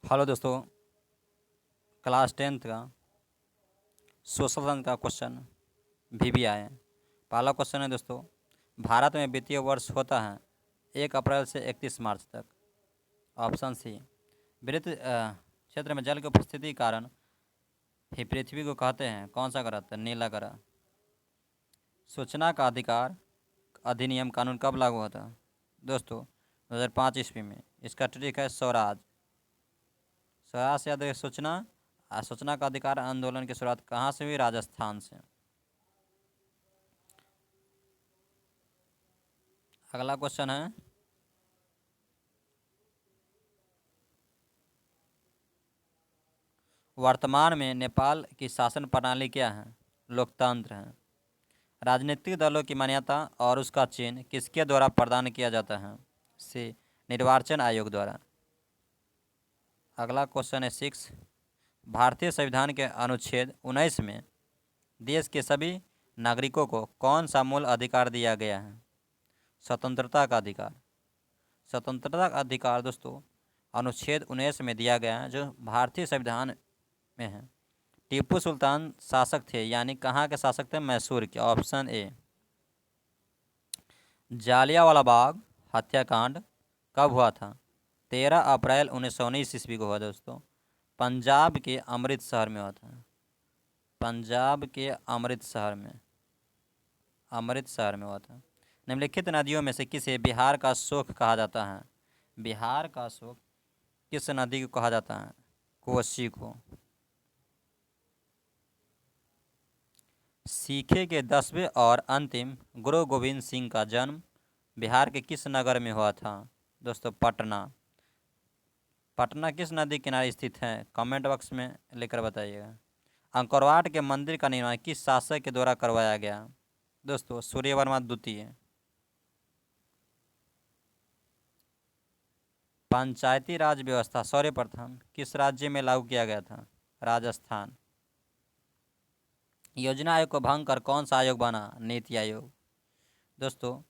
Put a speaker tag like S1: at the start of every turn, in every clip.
S1: Hello दोस्तों, class 10th का social science का क्वेश्चन भी आए हैं। पहला क्वेश्चन है दोस्तों, भारत में वित्तीय वर्ष होता है 1 अप्रैल से 31 मार्च तक। ऑप्शन सी, वित्त क्षेत्र में जल की उपस्थिति के कारण ही पृथ्वी को कहते हैं कौन सा ग्रह? तो नीला ग्रह। सूचना का अधिकार अधिनियम कानून कब लागू होता है? दोस्तों 2005 ईस्वी में। इसका ट्रिक है स्वराज। स्वराज से याद रखिए सूचना। सूचना का अधिकार आंदोलन की शुरुआत कहाँ से हुई? राजस्थान से। अगला क्वेश्चन है, वर्तमान में नेपाल की शासन प्रणाली क्या है? लोकतंत्र है। राजनीतिक दलों की मान्यता और उसका चिन्ह किसके द्वारा प्रदान किया जाता है? सी, निर्वाचन आयोग द्वारा। अगला क्वेश्चन है 6, भारतीय संविधान के अनुच्छेद 19 में देश के सभी नागरिकों को कौन सा मूल अधिकार दिया गया है? स्वतंत्रता का अधिकार। स्वतंत्रता का अधिकार दोस्तों अनुच्छेद 19 में दिया गया है, जो भारतीय संविधान में है। टीपू सुल्तान शासक थे, यानी कहाँ के शासक थे? मैसूर के। Option A. जालियांवाला बाग हत्याकांड कब हुआ था? 13 अप्रैल 1919 ईस्वी को हुआ दोस्तों। पंजाब के अमृतसर में हुआ था। पंजाब के अमृतसर में हुआ था। निम्नलिखित नदियों में से किसे बिहार का शोक कहा जाता है? बिहार का शोक किस नदी को कहा जाता है? कोसी को। सीखे के 10वें और अंतिम गुरु गोविंद सिंह का जन्म बिहार के किस नगर में हुआ था? दोस्तों पटना। पटना किस नदी किनारे स्थित है? कमेंट बॉक्स में लिखकर बताइएगा। अंकोरवाट के मंदिर का निर्माण किस शासक के द्वारा करवाया गया? दोस्तों सूर्यवर्मा द्वितीय। पंचायती राज व्यवस्था सर्वप्रथम किस राज्य में लागू किया गया था? राजस्थान। योजना आयोग को भंग कर कौन सा आयोग बना? नीति आयोग। दोस्तों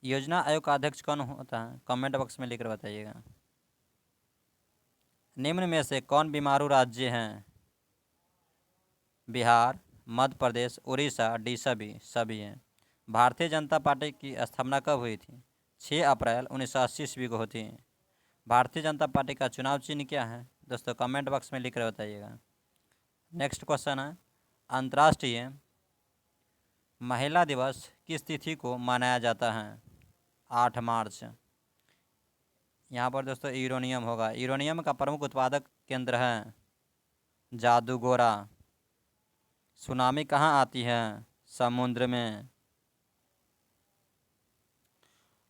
S1: योजना आयोग का अध्यक्ष कौन होता है? कमेंट बॉक्स में लिखकर बताइएगा। निम्न में से कौन बीमारू राज्य हैं? बिहार, मध्य प्रदेश, उड़ीसा, डी सभी हैं। भारतीय जनता पार्टी की स्थापना कब हुई थी? 6 अप्रैल 1980 ईस्वी को होती है। भारतीय जनता पार्टी का चुनाव चिन्ह क्या है? दोस्तों कमेंट बॉक्स में लिखकर बताइएगा। नेक्स्ट क्वेश्चन है, अंतर्राष्ट्रीय महिला दिवस किस तिथि को मनाया जाता है? 8 मार्च। यहाँ पर दोस्तों यूरेनियम होगा। यूरेनियम का प्रमुख उत्पादक केंद्र है जादूगोरा। सुनामी कहाँ आती है? समुद्र में।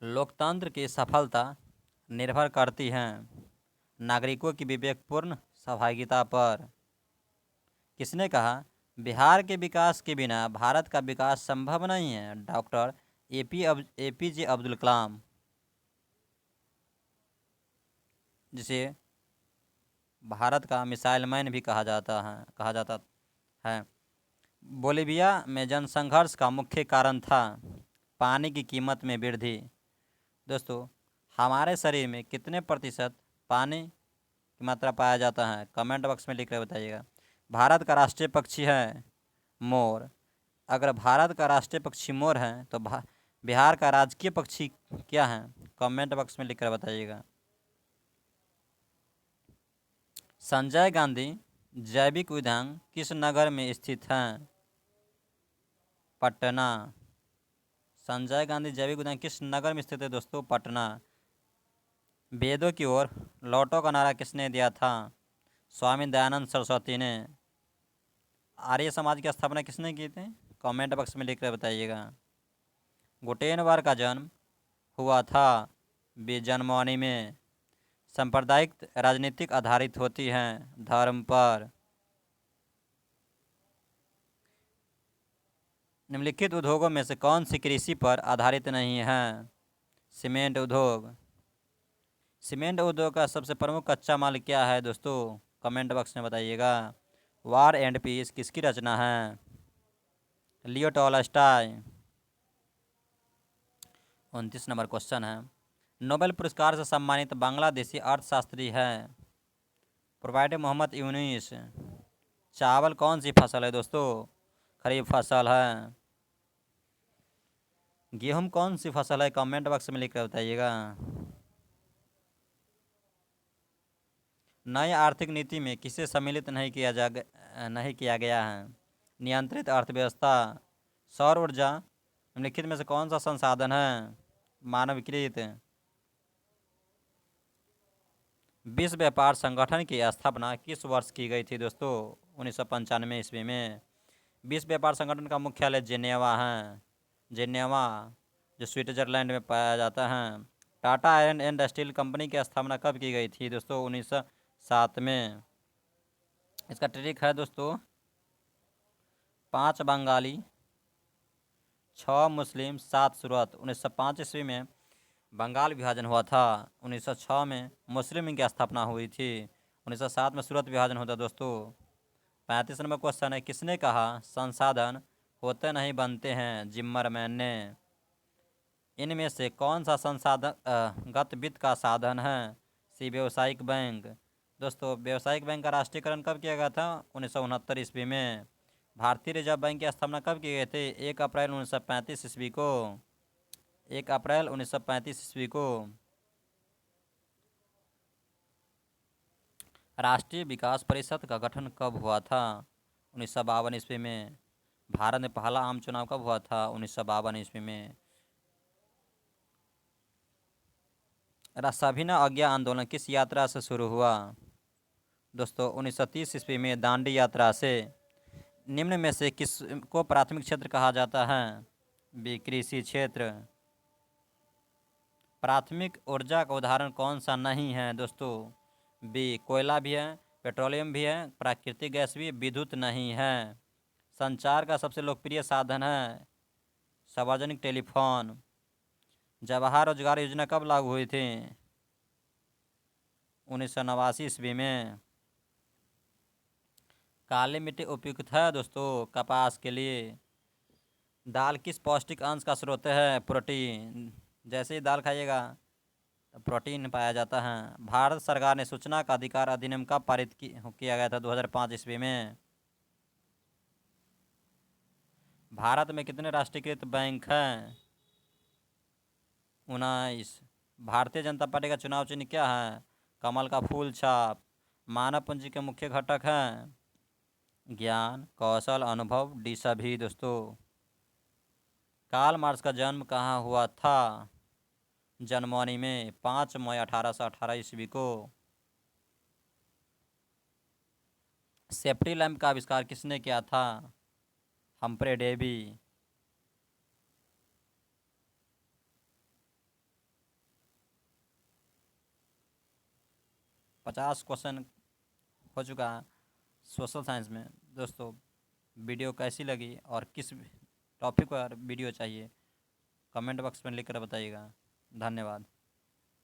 S1: लोकतंत्र की सफलता निर्भर करती है नागरिकों की विवेकपूर्ण सहभागिता पर। किसने कहा बिहार के विकास के बिना भारत का विकास संभव नहीं है? डॉक्टर एपीजे अब्दुल कलाम, जिसे भारत का मिसाइल मैन भी कहा जाता है। बोलीविया में जनसंघर्ष का मुख्य कारण था पानी की कीमत में वृद्धि। दोस्तों हमारे शरीर में कितने प्रतिशत पानी की मात्रा पाया जाता है? कमेंट बॉक्स में लिख कर बताइएगा। भारत का राष्ट्रीय पक्षी है मोर। अगर भारत का राष्ट्रीय पक्षी मोर है तो बिहार का राजकीय पक्षी क्या है? कमेंट बॉक्स में लिख कर बताइएगा। संजय गांधी जैविक उद्यान किस नगर में स्थित है? पटना। संजय गांधी जैविक उद्यान किस नगर में स्थित है दोस्तों? पटना। वेदों की ओर लौटो का नारा किसने दिया था? स्वामी दयानंद सरस्वती ने। आर्य समाज की स्थापना किसने की थी? कमेंट बॉक्स में लिखकर बताइएगा। गुटेनबर का जन्म हुआ था जन्मवानी में। सांप्रदायिक राजनीतिक आधारित होती हैं धर्म पर। निम्नलिखित उद्योगों में से कौन सी कृषि पर आधारित नहीं है? सीमेंट उद्योग। सीमेंट उद्योग का सबसे प्रमुख कच्चा माल क्या है दोस्तों? कमेंट बॉक्स में बताइएगा। वार एंड पीस किसकी रचना है? लियो टॉलस्टॉय। 29 नंबर क्वेश्चन है, नोबेल पुरस्कार से सम्मानित बांग्लादेशी अर्थशास्त्री है? प्रोवाइडेड मोहम्मद यूनुस। चावल कौन सी फसल है दोस्तों? खरीफ फसल है। गेहूँ कौन सी फसल है? कमेंट बॉक्स में लिख कर बताइएगा। नई आर्थिक नीति में किसे सम्मिलित नहीं किया गया है? नियंत्रित अर्थव्यवस्था, सौर ऊर्जा, निम्नलिखित में से कौन सा संसाधन है मानवीकृत? विश्व व्यापार संगठन की स्थापना किस वर्ष की गई थी दोस्तों? 1995 ईस्वी में। विश्व व्यापार संगठन का मुख्यालय जेनेवा है। जेनेवा जो स्विट्जरलैंड में पाया जाता है। Tata iron and steel company की स्थापना कब की गई थी दोस्तों? 1907 में। इसका ट्रिक है दोस्तों, 5 बंगाली, 6 मुस्लिम, 7 सूरत। 1905 ईस्वी में बंगाल विभाजन हुआ था। 1906 में मुस्लिम लीग की स्थापना हुई थी। 1907 में सूरत विभाजन होता दोस्तों। 35 नंबर क्वेश्चन है, किसने कहा संसाधन होते नहीं बनते हैं? जिम्मरमैन ने। इनमें से कौन सा संसाधन गत वित्त का साधन है? सी व्यावसायिक बैंक। दोस्तों व्यावसायिक बैंक का राष्ट्रीयकरण कब किया गया था? 1969 ईस्वी में। भारतीय रिजर्व बैंक की स्थापना कब की गई थी? 1 अप्रैल 1935 ईस्वी को। 1 अप्रैल 1935 ईस्वी को। राष्ट्रीय विकास परिषद का गठन कब हुआ था? 1952 ईस्वी में। भारत में पहला आम चुनाव कब हुआ था? 1952 ईस्वी में। सविनय अवज्ञा आंदोलन किस यात्रा से शुरू हुआ? दोस्तों 1930 ईस्वी में दांडी यात्रा से। निम्न में से किस को प्राथमिक क्षेत्र कहा जाता है? बी कृषि क्षेत्र। प्राथमिक ऊर्जा का उदाहरण कौन सा नहीं है दोस्तों? बी कोयला भी है, पेट्रोलियम भी है, प्राकृतिक गैस भी, विद्युत नहीं है। संचार का सबसे लोकप्रिय साधन है सार्वजनिक टेलीफोन। जवाहर रोजगार योजना कब लागू हुई थी? 1989 ईस्वी में। काली मिट्टी उपयुक्त है दोस्तों कपास के लिए। दाल किस पौष्टिक अंश का स्रोत है? प्रोटीन। जैसे ही दाल खाइएगा तो प्रोटीन पाया जाता है। भारत सरकार ने सूचना का अधिकार अधिनियम कब पारित किया गया था? 2005 ईस्वी में। भारत में कितने राष्ट्रीयकृत बैंक हैं? 19। भारतीय जनता पार्टी का चुनाव चिन्ह क्या है? कमल का फूल छाप। मानव पूंजी के मुख्य घटक हैं ज्ञान, कौशल, अनुभव, डी सभी दोस्तों। कार्ल मार्क्स का जन्म कहाँ हुआ था? जर्मनी में 5 मई 1818 ईस्वी को। सेफ्टी लैंप का आविष्कार किसने किया था? Humphrey Davy. 50 क्वेश्चन हो चुका है सोशल साइंस में दोस्तों। वीडियो कैसी लगी और किस टॉपिक पर वीडियो चाहिए कमेंट बॉक्स में लिख कर बताइएगा। धन्यवाद।